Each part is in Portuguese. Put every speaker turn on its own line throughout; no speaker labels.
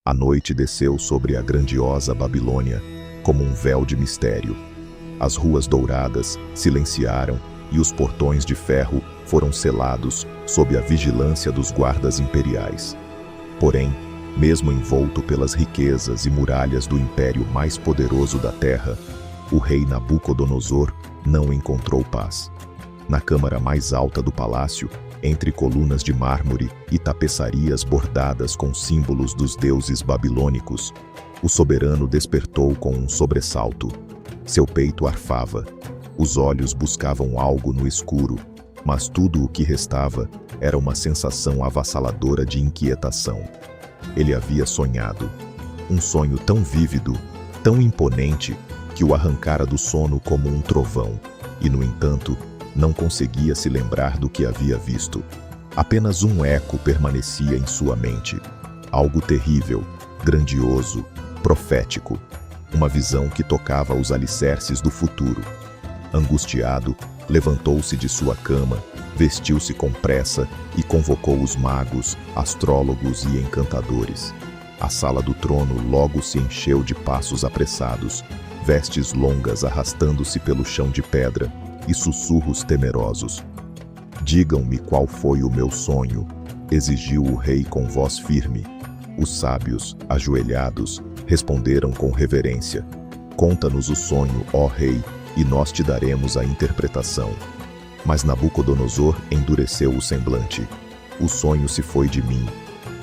A noite desceu sobre a grandiosa Babilônia como um véu de mistério. As ruas douradas silenciaram e os portões de ferro foram selados sob a vigilância dos guardas imperiais. Porém, mesmo envolto pelas riquezas e muralhas do império mais poderoso da terra, o rei Nabucodonosor não encontrou paz. Na câmara mais alta do palácio, entre colunas de mármore e tapeçarias bordadas com símbolos dos deuses babilônicos, o soberano despertou com um sobressalto. Seu peito arfava, os olhos buscavam algo no escuro, mas tudo o que restava era uma sensação avassaladora de inquietação. Ele havia sonhado. Um sonho tão vívido, tão imponente, que o arrancara do sono como um trovão, e, no entanto, não conseguia se lembrar do que havia visto. Apenas um eco permanecia em sua mente. Algo terrível, grandioso, profético. Uma visão que tocava os alicerces do futuro. Angustiado, levantou-se de sua cama, vestiu-se com pressa e convocou os magos, astrólogos e encantadores. A sala do trono logo se encheu de passos apressados, vestes longas arrastando-se pelo chão de pedra e sussurros temerosos. "Digam-me qual foi o meu sonho", exigiu o rei com voz firme. Os sábios, ajoelhados, responderam com reverência: "Conta-nos o sonho, ó rei, e nós te daremos a interpretação." Mas Nabucodonosor endureceu o semblante. "O sonho se foi de mim.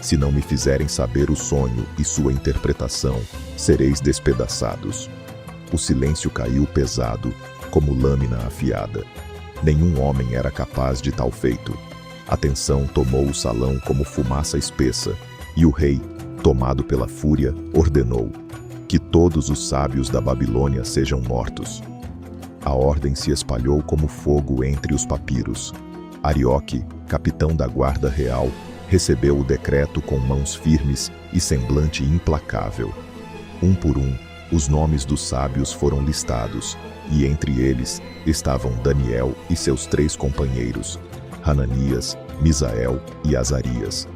Se não me fizerem saber o sonho e sua interpretação, sereis despedaçados." O silêncio caiu pesado, como lâmina afiada. Nenhum homem era capaz de tal feito. A tensão tomou o salão como fumaça espessa, e o rei, tomado pela fúria, ordenou: "Que todos os sábios da Babilônia sejam mortos." A ordem se espalhou como fogo entre os papiros. Arioque, capitão da guarda real, recebeu o decreto com mãos firmes e semblante implacável. Um por um, os nomes dos sábios foram listados, e entre eles estavam Daniel e seus 3 companheiros, Hananias, Misael e Azarias.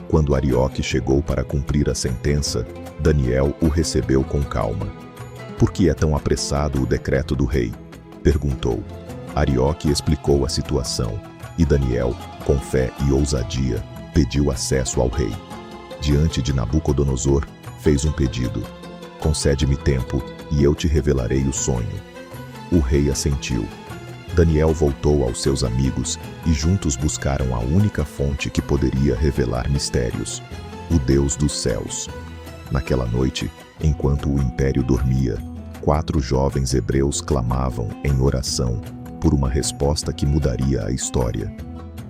Quando Arioque chegou para cumprir a sentença, Daniel o recebeu com calma. "Por que é tão apressado o decreto do rei?" perguntou. Arioque explicou a situação, e Daniel, com fé e ousadia, pediu acesso ao rei. Diante de Nabucodonosor, fez um pedido: "Concede-me tempo, e eu te revelarei o sonho." O rei assentiu. Daniel voltou aos seus amigos e juntos buscaram a única fonte que poderia revelar mistérios: o Deus dos céus. Naquela noite, enquanto o império dormia, 4 jovens hebreus clamavam em oração por uma resposta que mudaria a história.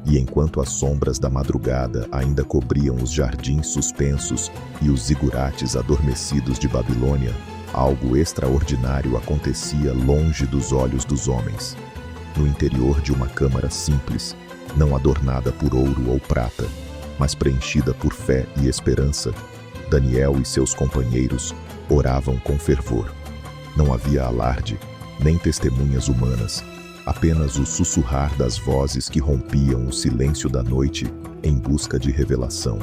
E enquanto as sombras da madrugada ainda cobriam os jardins suspensos e os zigurates adormecidos de Babilônia, algo extraordinário acontecia longe dos olhos dos homens. No interior de uma câmara simples, não adornada por ouro ou prata, mas preenchida por fé e esperança, Daniel e seus companheiros oravam com fervor. Não havia alarde, nem testemunhas humanas, apenas o sussurrar das vozes que rompiam o silêncio da noite em busca de revelação.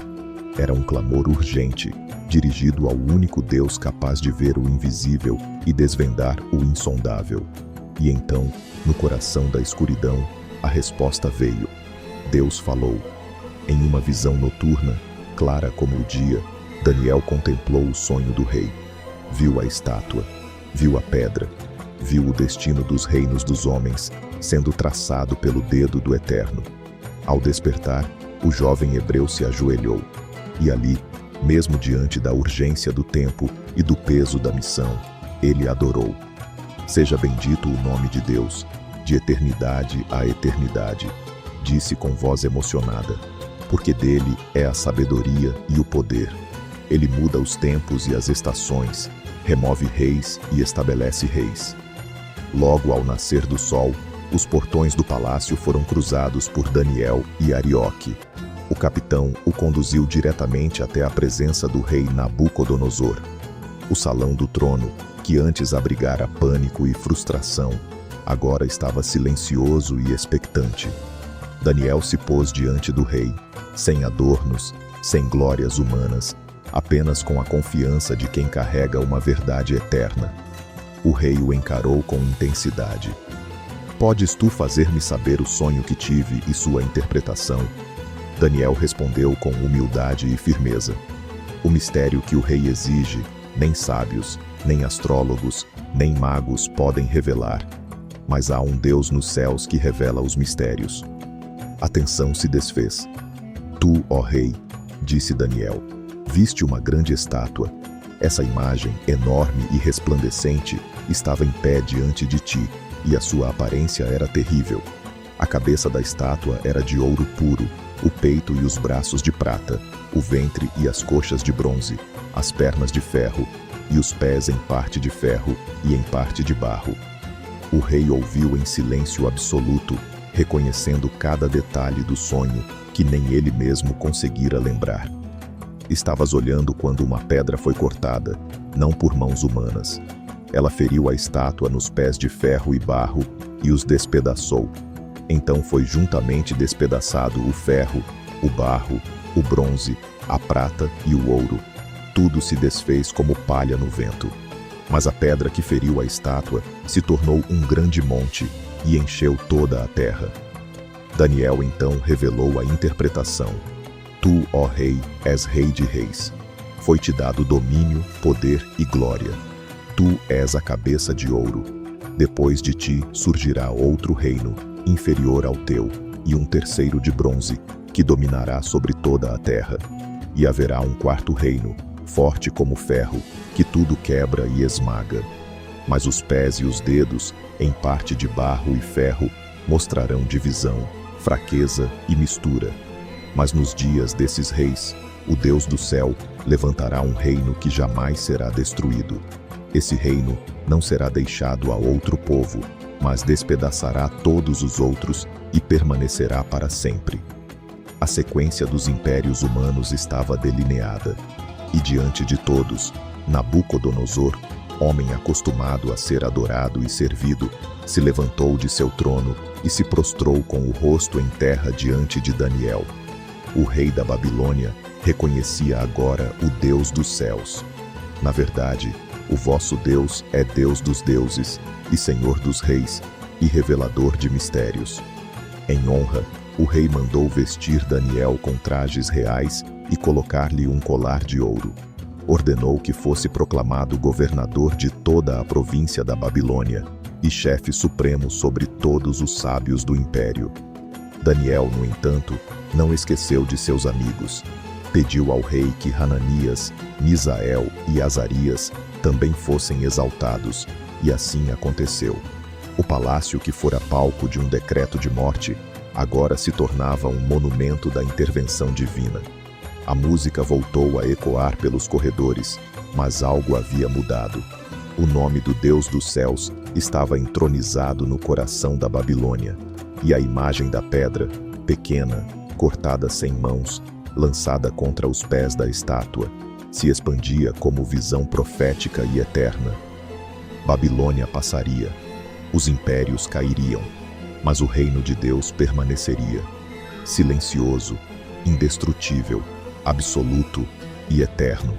Era um clamor urgente, dirigido ao único Deus capaz de ver o invisível e desvendar o insondável. E então, no coração da escuridão, a resposta veio. Deus falou. Em uma visão noturna, clara como o dia, Daniel contemplou o sonho do rei. Viu a estátua, viu a pedra, viu o destino dos reinos dos homens sendo traçado pelo dedo do Eterno. Ao despertar, o jovem hebreu se ajoelhou. E ali, mesmo diante da urgência do tempo e do peso da missão, ele adorou. "Seja bendito o nome de Deus, de eternidade a eternidade", disse com voz emocionada, "porque dele é a sabedoria e o poder. Ele muda os tempos e as estações, remove reis e estabelece reis." Logo ao nascer do sol, os portões do palácio foram cruzados por Daniel e Arioque. O capitão o conduziu diretamente até a presença do rei Nabucodonosor. O salão do trono, que antes abrigara pânico e frustração, agora estava silencioso e expectante. Daniel se pôs diante do rei, sem adornos, sem glórias humanas, apenas com a confiança de quem carrega uma verdade eterna. O rei o encarou com intensidade. Podes tu fazer-me saber o sonho que tive e sua interpretação? Daniel respondeu com humildade e firmeza. O mistério que o rei exige, nem sábios, nem astrólogos, nem magos podem revelar. Mas há um Deus nos céus que revela os mistérios. A tensão se desfez. Tu, ó rei, disse Daniel, viste uma grande estátua. Essa imagem, enorme e resplandecente, estava em pé diante de ti, e a sua aparência era terrível. A cabeça da estátua era de ouro puro, o peito e os braços de prata, o ventre e as coxas de bronze, as pernas de ferro, e os pés em parte de ferro e em parte de barro. O rei ouviu em silêncio absoluto, reconhecendo cada detalhe do sonho que nem ele mesmo conseguira lembrar. Estavas olhando quando uma pedra foi cortada, não por mãos humanas. Ela feriu a estátua nos pés de ferro e barro e os despedaçou. Então foi juntamente despedaçado o ferro, o barro, o bronze, a prata e o ouro. Tudo se desfez como palha no vento. Mas a pedra que feriu a estátua se tornou um grande monte e encheu toda a terra. Daniel então revelou a interpretação. Tu, ó rei, és rei de reis. Foi-te dado domínio, poder e glória. Tu és a cabeça de ouro. Depois de ti surgirá outro reino, inferior ao teu, e um terceiro de bronze, que dominará sobre toda a terra. E haverá um quarto reino, forte como ferro, que tudo quebra e esmaga. Mas os pés e os dedos, em parte de barro e ferro, mostrarão divisão, fraqueza e mistura. Mas nos dias desses reis, o Deus do céu levantará um reino que jamais será destruído. Esse reino não será deixado a outro povo, mas despedaçará todos os outros e permanecerá para sempre. A sequência dos impérios humanos estava delineada, e diante de todos, Nabucodonosor, homem acostumado a ser adorado e servido, se levantou de seu trono e se prostrou com o rosto em terra diante de Daniel. O rei da Babilônia reconhecia agora o Deus dos céus. Na verdade, o vosso Deus é Deus dos deuses e Senhor dos reis e revelador de mistérios. Em honra, o rei mandou vestir Daniel com trajes reais e colocar-lhe um colar de ouro. Ordenou que fosse proclamado governador de toda a província da Babilônia e chefe supremo sobre todos os sábios do império. Daniel, no entanto, não esqueceu de seus amigos. Pediu ao rei que Hananias, Misael e Azarias também fossem exaltados, e assim aconteceu. O palácio que fora palco de um decreto de morte, agora se tornava um monumento da intervenção divina. A música voltou a ecoar pelos corredores, mas algo havia mudado. O nome do Deus dos céus estava entronizado no coração da Babilônia, e a imagem da pedra, pequena, cortada sem mãos, lançada contra os pés da estátua, se expandia como visão profética e eterna. Babilônia passaria, os impérios cairiam, mas o reino de Deus permaneceria, silencioso, indestrutível, absoluto e eterno.